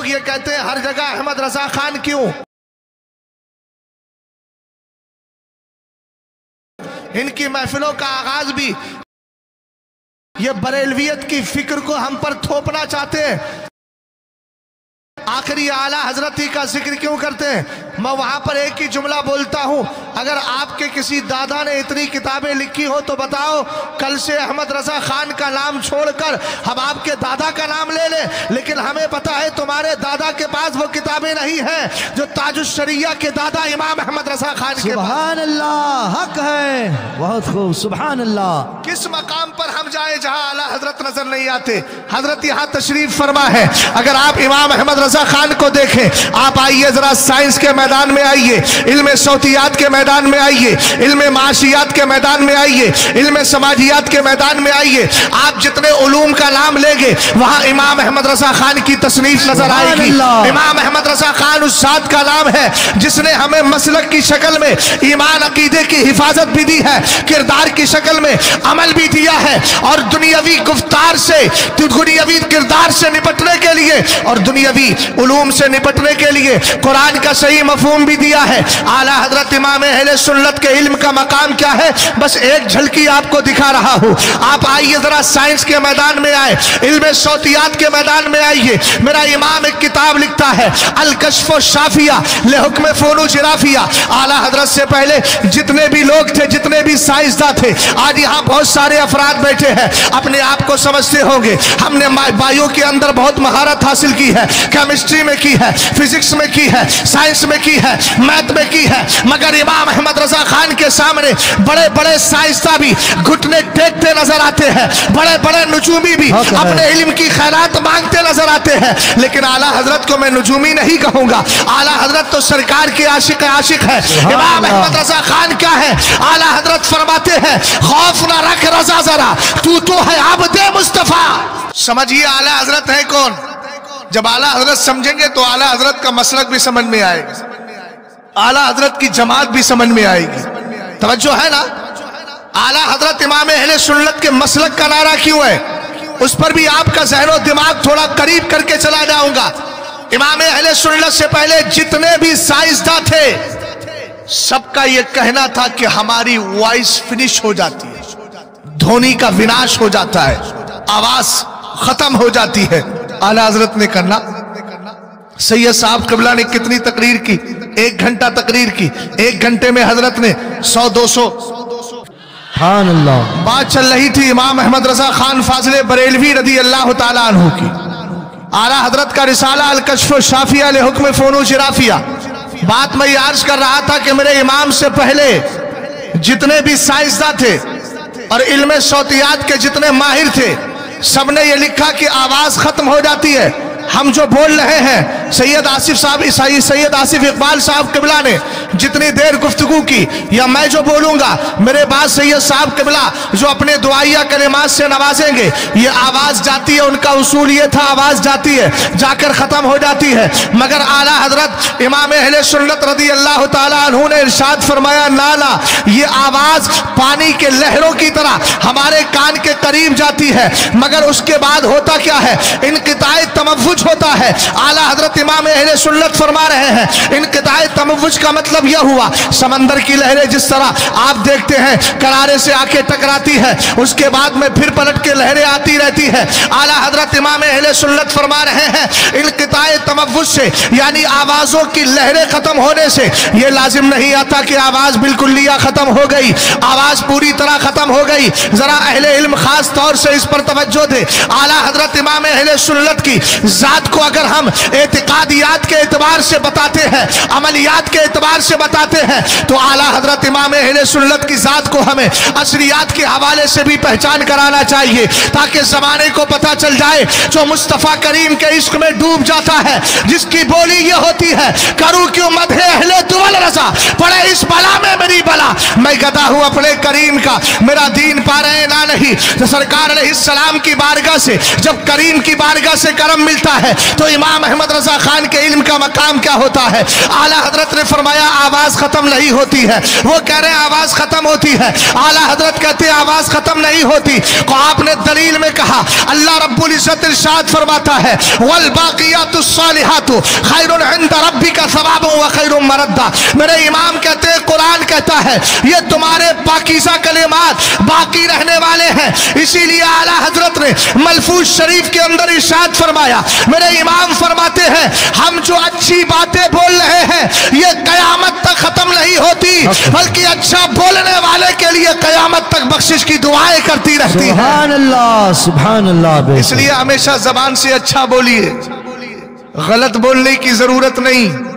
یہ کہتے ہیں ہر جگہ احمد رضا خان کیوں؟ ان کی محفلوں کا آغاز بھی یہ بریلویت کی فکر کو ہم پر تھوپنا چاہتے ہیں۔ آخری اعلیٰ حضرت ہی کا ذکر کیوں کرتے ہیں؟ میں وہاں پر ایک ہی جملہ بولتا ہوں، اگر آپ کے کسی دادا نے اتنی کتابیں لکھی ہو تو بتاؤ، کل سے احمد رضا خان کا نام چھوڑ کر ہم آپ کے دادا کا نام لے لیں، لیکن ہمیں پتا ہے تمہارے دادا کے پاس وہ کتابیں نہیں ہیں جو تاج الشریعہ کے دادا امام احمد رضا خان کے پاس۔ سبحان اللہ، حق ہے، بہت خوب، سبحان اللہ۔ کس مقام پر ہم جائیں جہاں اعلیٰ حضرت نظر نہیں آتے؟ حضرت یہاں تشریف فرما ہے۔ اگر آپ امام احمد رضا خان کو دیکھیں، آپ آئیے ذرا سائنس کے میدان میں آئیے، علم صوتیات کے میدان میں آئیے، علم معاشیات کے میدان میں آئیے، علم سماجیات کے میدان میں آئیے، آپ جتنے علوم کا نام لیں گے وہاں امام احمد رضا خان کی تصنیف نظر آئے گی۔ امام احمد رضا خان اس ذات کا نام ہے جس نے ہمیں مسلک کی شکل میں ایمان عقیدے کی حفاظت بھی دی ہے، کردار کی شکل میں عمل بھی دیا ہے، اور دنیاوی گفتار سے، دنیاوی کردار سے نپٹنے کے لیے اور دنیاوی علوم سے نپٹنے کے لیے قرآن کا صحیح مفہوم بھی دیا ہے۔ اعلیٰ حضرت امام اہل سنت کے علم کا مقام کیا ہے؟ بس ایک جھلکی آپ کو دکھا رہا ہوں۔ آپ آئیے ذرا سائنس کے میدان میں آئے، علم صوتیات کے میدان میں آئیے۔ میرا امام ایک کتاب لکھتا ہے الکشف الشافیہ لحکم فنون جغرافیہ۔ اعلیٰ حضرت سے پہلے جتنے بھی لوگ تھے، جتنے بھی سائنسداں تھے، آج یہاں بہت سارے افراد بیٹھے ہیں، اپنے آپ کو سمجھتے ہوں گے ہم نے بایو کے اندر بہت مہارت حاصل کی ہے، کیمسٹری میں کی ہے، فزکس میں کی ہے، سائنس میں کی ہے، میتھ میں کی ہے، مگر امام احمد رضا خان کے سامنے بڑے بڑے سائنسداں بھی گھٹنے ٹیکتے نظر آتے ہیں، بڑے بڑے نجومی بھی اپنے علم کی خیرات مانگتے نظر آتے ہیں، لیکن اعلیٰ حضرت کو میں نجومی نہیں کہوں گا، اعلیٰ حضرت تو سرکار کی عاشق ہے۔ امام احمد رضا خان کیا ہے؟ اعلیٰ حضرت فرماتے ہیں خوف نہ رکھ رضا ذرا، تو ہے عبد مصطفیٰ۔ سمجھیے اعلیٰ حضرت ہے کون؟ جب اعلیٰ حضرت سمجھیں گے تو اعلیٰ حضرت کا مسلک بھی سمجھ میں آئے گا، اعلیٰ حضرت کی جماعت بھی سمجھ میں آئے گی۔ توجہ ہے نا؟ اعلیٰ حضرت امام اہل سنت کے مسلک کا نعرہ کیوں ہے؟ اس پر بھی آپ کا ذہن و دماغ تھوڑا قریب کر کے چلا جاؤں گا۔ امام اہل سنت سے پہلے جتنے بھی سائنسداں تھے، سب کا یہ کہنا تھا کہ ہماری وائس فنش ہو جاتی ہے، دھونی کا وناش ہو جاتا ہے، آواز ختم ہو جاتی ہے۔ اعلیٰ حضرت نے کرنا، سید صاحب قبلہ نے کتنی تقریر کی؟ 1 گھنٹہ تقریر کی، 1 گھنٹے میں حضرت نے 100-200 سبحان اللہ بات چل رہی تھی امام احمد رضا خان فاضل بریلوی رضی اللہ تعالیٰ عنہ کی۔ اعلیٰ حضرت کا رسالہ الکشف الشافیہ لحکم فنون جغرافیہ۔ بات میں یہ عرض کر رہا تھا کہ میرے امام سے پہلے جتنے بھی سائنسداں تھے اور علم صوتیات کے جتنے ماہر تھے، سب نے یہ لکھا کہ آواز ختم ہو جاتی ہے۔ ہم جو بول رہے ہیں، سید آصف صاحب سید آصف اقبال صاحب قبلہ نے جتنی دیر گفتگو کی، یا میں جو بولوں گا، میرے بعد سید صاحب قبلہ جو اپنے دعائیہ کلمات سے نوازیں گے، یہ آواز جاتی ہے۔ ان کا اصول یہ تھا آواز جاتی ہے، جا کر ختم ہو جاتی ہے، مگر اعلیٰ حضرت امام اہل سنت رضی اللہ تعالیٰ عنہ نے ارشاد فرمایا نالا، یہ آواز پانی کے لہروں کی طرح ہمارے کان کے قریب جاتی ہے، مگر اس کے بعد ہوتا کیا ہے؟ انقطاع تموج ہوتا ہے۔ اعلیٰ حضرت امام اہل سنت فرما رہے ہیں انقطاع تموج کا مطلب یہ ہوا، سمندر کی لہریں جس طرح آپ دیکھتے ہیں کنارے سے آ کے ٹکراتی ہے، اس کے بعد میں پھر پلٹ کے لہریں آتی رہتی ہے۔ اعلیٰ حضرت امام اہل سنت فرما رہے ہیں انقطاع تموج سے، یعنی آوازوں کی لہریں ختم ہونے سے یہ لازم نہیں آتا کہ آواز بالکلیہ ختم ہو گئی، آواز پوری طرح ختم ہو گئی۔ ذرا اہل علم خاص طور سے اس پر توجہ دے۔ اعلیٰ حضرت امام اہل سنت کی ذات کو اگر ہم اعتقادیات کے اعتبار سے بتاتے ہیں، عملیات کے اعتبار سے بتاتے ہیں، تو اعلیٰ حضرت امام اہل سنت کی ذات کو ہمیں عصریات کے حوالے سے بھی پہچان کرانا چاہیے، تاکہ زمانے کو پتہ چل جائے جو مصطفیٰ کریم کے عشق میں ڈوب جاتا ہے، جس کی بولی یہ ہوتی ہے کروں کیوں مدح اہل دول رضا، پڑے اس بلا میں میری بلا، میں گدا ہوں اپنے کریم کا، میرا دین پارے نہ نہیں۔ تو سرکار علیہ السلام کی بارگاہ سے جب کریم کی بارگاہ سے کرم ملتا ہے تو امام احمد رضا خان کے علم کا مقام کیا ہوتا ہے؟ اعلیٰ حضرت نے فرمایا آواز ختم نہیں ہوتی ہے. وہ کہہ رہے ہیں آواز ختم ہوتی ہے. اعلیٰ حضرت کہتے ہیں آواز ختم نہیں ہوتی. تو آپ نے دلیل میں کہا اللہ رب العزت ارشاد فرماتا ہے والباقیات الصالحات خیر عند ربک ثوابا وخیر مردا. میرے امام کہتے ہیں قرآن کہتا ہے یہ تمہارے پاکیزہ کلمات باقی رہنے والے ہیں. اسی لیے اعلیٰ حضرت نے ملفوظ شریف کے اندر ارشاد فرمایا. میرے امام فرماتے ہیں ہم جو اچھی باتیں بول رہے ہیں یہ قیامت تک ختم نہیں ہوتی بلکہ اچھا بولنے والے کے لیے قیامت تک بخشش کی دعائیں کرتی رہتی ہیں. سبحان اللہ سبحان اللہ. اس لیے ہمیشہ زبان سے اچھا بولیے, غلط بولنے کی ضرورت نہیں.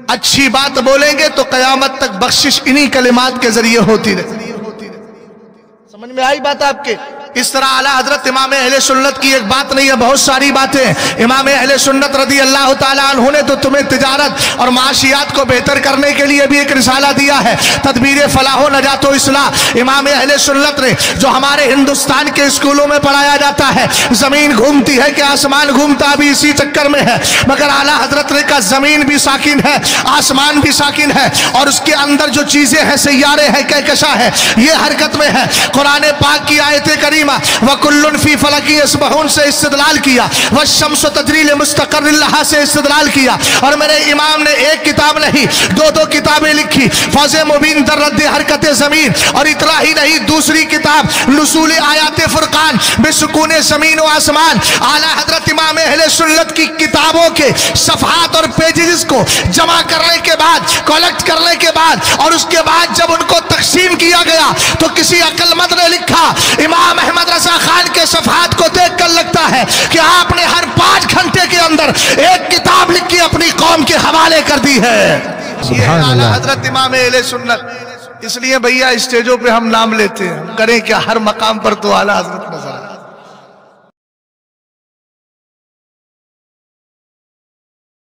اچھی بات بولیں گے تو قیامت تک بخشش انہی کلمات کے ذریعے ہوتی رہتی. سمجھ میں آئی بات آپ کے؟ اس طرح اعلیٰ حضرت امام اہل سنت کی ایک بات نہیں ہے, بہت ساری باتیں. امام اہل سنت رضی اللہ تعالیٰ عنہ نے تو تمہیں تجارت اور معاشیات کو بہتر کرنے کے لیے بھی ایک رسالہ دیا ہے, تدبیر فلاح و نجات و اصلاح. امام اہل سنت نے جو ہمارے ہندوستان کے اسکولوں میں پڑھایا جاتا ہے زمین گھومتی ہے کہ آسمان گھومتا بھی اسی چکر میں ہے, مگر اعلیٰ حضرت نے کہا زمین بھی ساکن ہے آسمان بھی ساکن ہے اور اس کے اندر جو چیزیں ہیں سیارے ہیں کہکشاں ہے یہ حرکت میں ہے. قرآن پاک کی آیت کریمہ وَكُلٌّ فِي فَلَكٍ يَسْبَحُونَ سے استدلال کیا, وَالشَّمْسُ تَجْرِي لِمُسْتَقَرٍّ لَهَا سے استدلال کیا. اور میرے امام نے ایک کتاب نہیں دو کتابیں لکھی, فوز مبین در رد حرکت زمین, اور اتنا ہی نہیں دوسری کتاب نزول آیات فرقان بسکون زمین و آسمان. اعلیٰ حضرت امام اہل سنت کی کتابوں کے صفحات اور پیجز کو جمع کرنے کے بعد کلیکٹ کرنے کے بعد اور اس کے بعد جب ان کو تقسیم کیا گیا تو کسی عقل مند نے لکھا امام احمد رضا خان کے صفحات کو دیکھ کر لگتا ہے کہ آپ نے ہر 5 گھنٹے کے اندر ایک کتاب لکھ کے اپنی قوم کے حوالے کر دی ہے. یہ اعلیٰ حضرت امام اہل سنت. اس لیے بھیا اسٹیجوں پہ ہم نام لیتے ہیں, کریں کیا, ہر مقام پر تو اعلیٰ حضرت نظر